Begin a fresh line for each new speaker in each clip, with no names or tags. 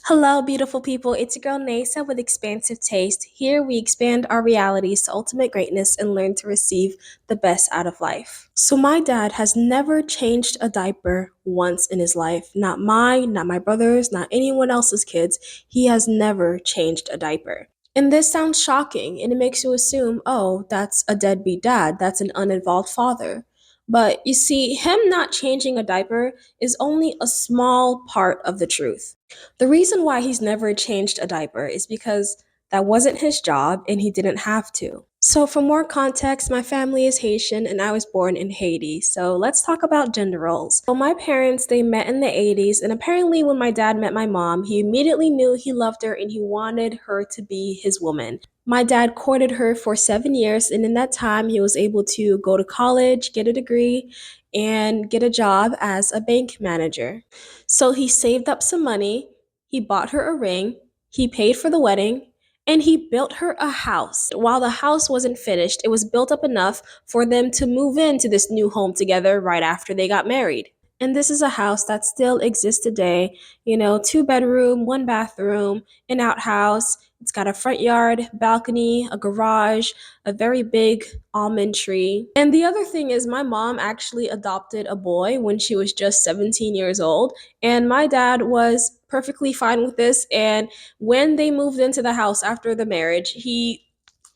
Hello, beautiful people. It's your girl Neyssa with XPansive Taste. Here we expand our realities to ultimate greatness and learn to receive the best out of life. So, my dad has never changed a diaper once in his life. Not mine, not my brother's, not anyone else's kids. He has never changed a diaper. And this sounds shocking, and it makes you assume, oh, that's a deadbeat dad, that's an uninvolved father. But you see, him not changing a diaper is only a small part of the truth. The reason why he's never changed a diaper is because that wasn't his job and he didn't have to. So, for more context, my family is Haitian and I was born in Haiti. So, let's talk about gender roles. So, my parents, they met in the 80s, and apparently, when my dad met my mom, he immediately knew he loved her and he wanted her to be his woman. My dad courted her for 7 years, and in that time, he was able to go to college, get a degree, and get a job as a bank manager. So he saved up some money, he bought her a ring, he paid for the wedding, and he built her a house. While the house wasn't finished, it was built up enough for them to move into this new home together right after they got married. And this is a house that still exists today. You know, 2 bedroom, 1 bathroom, an outhouse. It's got a front yard, balcony, a garage, a very big almond tree. And the other thing is, my mom actually adopted a boy when she was just 17 years old. And my dad was perfectly fine with this. And when they moved into the house after the marriage, he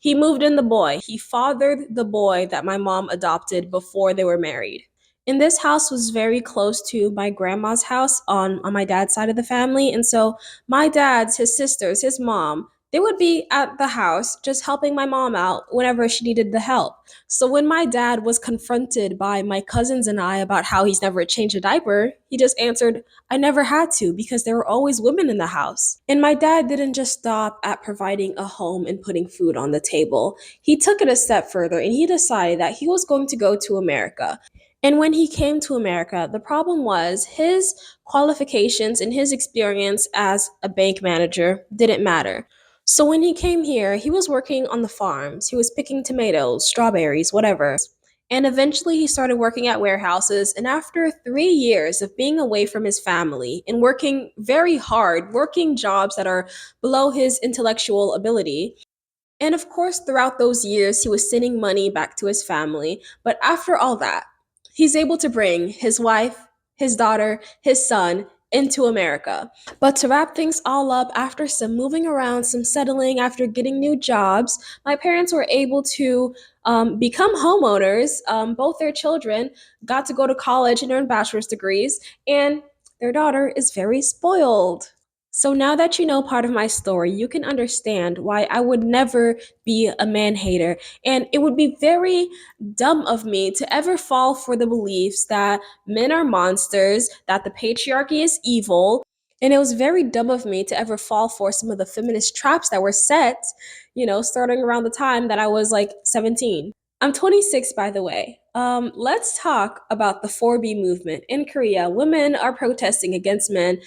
moved in the boy. He fathered the boy that my mom adopted before they were married. And this house was very close to my grandma's house on my dad's side of the family. And so my dad's, his sisters, his mom, they would be at the house just helping my mom out whenever she needed the help. So when my dad was confronted by my cousins and I about how he's never changed a diaper, he just answered, I never had to because there were always women in the house. And my dad didn't just stop at providing a home and putting food on the table. He took it a step further and he decided that he was going to go to America. And when he came to America, the problem was his qualifications and his experience as a bank manager didn't matter. So when he came here, he was working on the farms. He was picking tomatoes, strawberries, whatever. And eventually he started working at warehouses. And after 3 years of being away from his family and working very hard, working jobs that are below his intellectual ability, and of course, throughout those years, he was sending money back to his family. But after all that, he's able to bring his wife, his daughter, his son into America. But to wrap things all up, after some moving around, some settling, after getting new jobs, my parents were able to become homeowners. Both their children got to go to college and earn bachelor's degrees, and their daughter is very spoiled. So now that you know part of my story, you can understand why I would never be a man hater. And it would be very dumb of me to ever fall for the beliefs that men are monsters, that the patriarchy is evil. And it was very dumb of me to ever fall for some of the feminist traps that were set, starting around the time that I was like 17. I'm 26, by the way. Let's talk about the 4B movement. In Korea, women are protesting against men.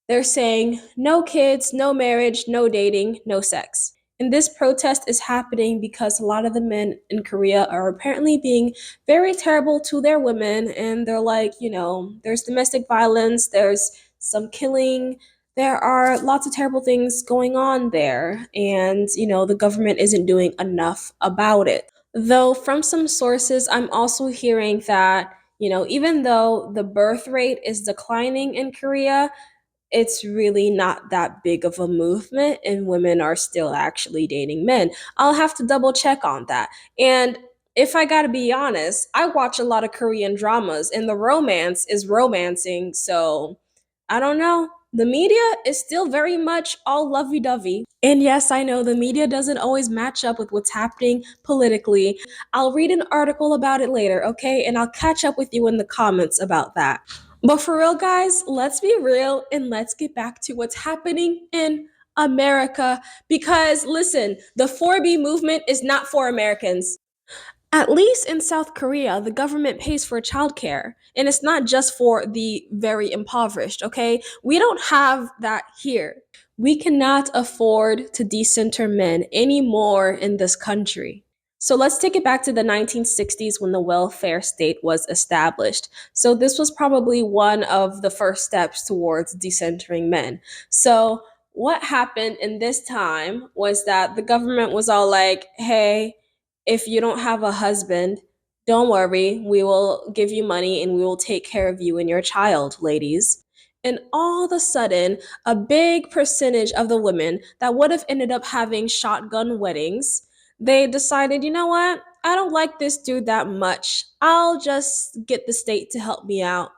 They're saying no kids, no marriage, no dating, no sex. And this protest is happening because a lot of the men in Korea are apparently being very terrible to their women. And they're like, there's domestic violence, there's some killing, there are lots of terrible things going on there. And, the government isn't doing enough about it. Though, from some sources, I'm also hearing that, even though the birth rate is declining in Korea, it's really not that big of a movement and women are still actually dating men. I'll have to double check on that. And if I gotta be honest, I watch a lot of Korean dramas and the romance is romancing, so I don't know. The media is still very much all lovey dovey. And yes, I know the media doesn't always match up with what's happening politically. I'll read an article about it later, okay? And I'll catch up with you in the comments about that. But for real, guys, let's be real and let's get back to what's happening in America. Because listen, the 4B movement is not for Americans. At least in South Korea, the government pays for childcare. And it's not just for the very impoverished, okay? We don't have that here. We cannot afford to decenter men anymore in this country. So let's take it back to the 1960s when the welfare state was established. So this was probably one of the first steps towards decentering men. So what happened in this time was that the government was all like, hey, if you don't have a husband, don't worry, we will give you money and we will take care of you and your child, ladies. And all of a sudden, a big percentage of the women that would have ended up having shotgun weddings, they decided, you know what? I don't like this dude that much. I'll just get the state to help me out.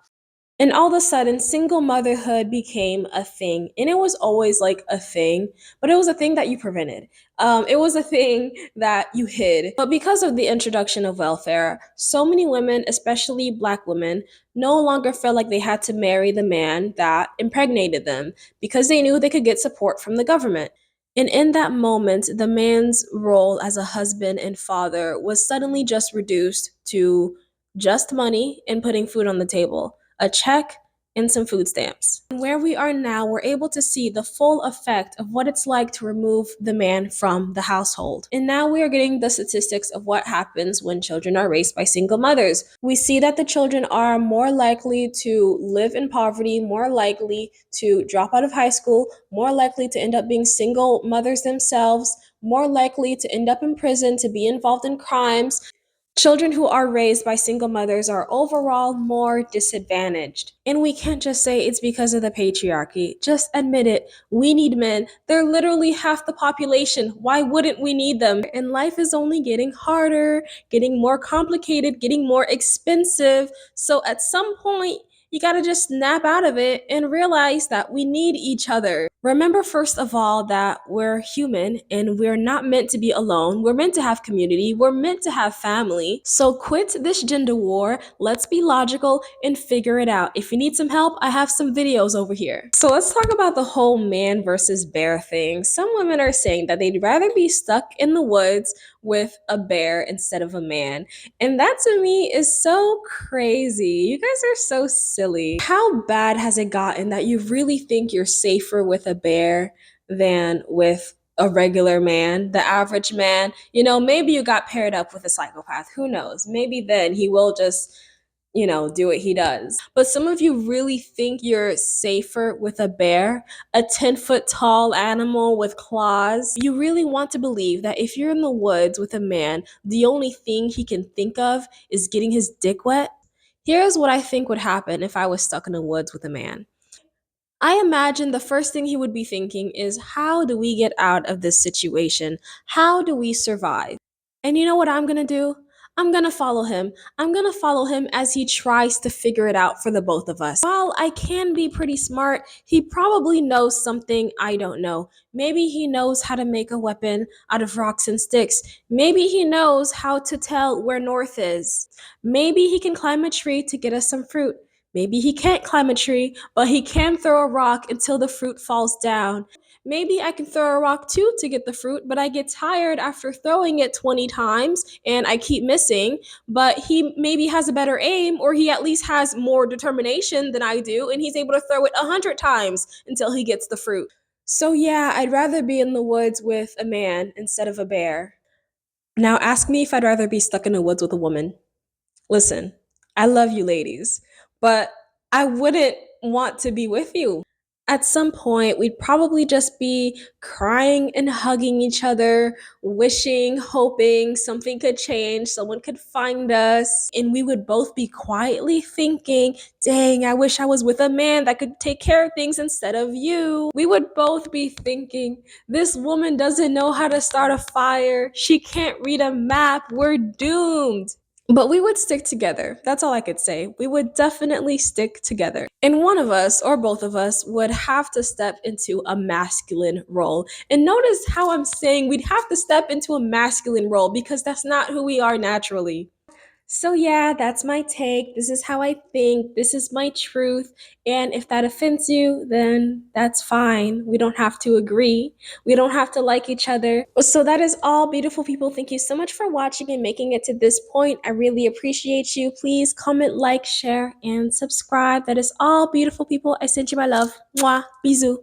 And all of a sudden, single motherhood became a thing. And it was always like a thing, but it was a thing that you prevented. It was a thing that you hid. But because of the introduction of welfare, so many women, especially Black women, no longer felt like they had to marry the man that impregnated them because they knew they could get support from the government. And in that moment, the man's role as a husband and father was suddenly just reduced to just money and putting food on the table, a check, and some food stamps. And where we are now, we're able to see the full effect of what it's like to remove the man from the household. And now we are getting the statistics of what happens when children are raised by single mothers. We see that the children are more likely to live in poverty, more likely to drop out of high school, more likely to end up being single mothers themselves, more likely to end up in prison, to be involved in crimes. Children who are raised by single mothers are overall more disadvantaged. And we can't just say it's because of the patriarchy. Just admit it. We need men. They're literally half the population. Why wouldn't we need them? And life is only getting harder, getting more complicated, getting more expensive. So at some point, you gotta just snap out of it and realize that we need each other. Remember, first of all, that we're human and we're not meant to be alone. We're meant to have community. We're meant to have family. So quit this gender war. Let's be logical and figure it out. If you need some help, I have some videos over here. So let's talk about the whole man versus bear thing. Some women are saying that they'd rather be stuck in the woods with a bear instead of a man. And that to me is so crazy. You guys are so silly. How bad has it gotten that you really think you're safer with a bear than with a regular man, the average man? You know, maybe you got paired up with a psychopath. Who knows? Maybe then he will just do what he does. But some of you really think you're safer with a bear, a 10-foot tall animal with claws. You really want to believe that if you're in the woods with a man, the only thing he can think of is getting his dick wet. Here's what I think would happen if I was stuck in the woods with a man. I imagine the first thing he would be thinking is, how do we get out of this situation? How do we survive? And you know what I'm gonna do? I'm gonna follow him. I'm gonna follow him as he tries to figure it out for the both of us. While I can be pretty smart, he probably knows something I don't know. Maybe he knows how to make a weapon out of rocks and sticks. Maybe he knows how to tell where north is. Maybe he can climb a tree to get us some fruit. Maybe he can't climb a tree, but he can throw a rock until the fruit falls down. Maybe I can throw a rock too to get the fruit, but I get tired after throwing it 20 times and I keep missing. But he maybe has a better aim, or he at least has more determination than I do, and he's able to throw it 100 times until he gets the fruit. So, yeah, I'd rather be in the woods with a man instead of a bear. Now, ask me if I'd rather be stuck in the woods with a woman. Listen, I love you ladies, but I wouldn't want to be with you. At some point, we'd probably just be crying and hugging each other, wishing, hoping something could change, someone could find us, and we would both be quietly thinking, dang, I wish I was with a man that could take care of things instead of you. We would both be thinking, this woman doesn't know how to start a fire, she can't read a map, we're doomed. But we would stick together. That's all I could say. We would definitely stick together. And one of us, or both of us, would have to step into a masculine role. And notice how I'm saying we'd have to step into a masculine role, because that's not who we are naturally. So, yeah, that's my take. This is how I think. This is my truth. And if that offends you, then that's fine. We don't have to agree. We don't have to like each other. So, that is all, beautiful people. Thank you so much for watching and making it to this point. I really appreciate you. Please comment, like, share, and subscribe. That is all, beautiful people. I sent you my love. Mwah. Bisous.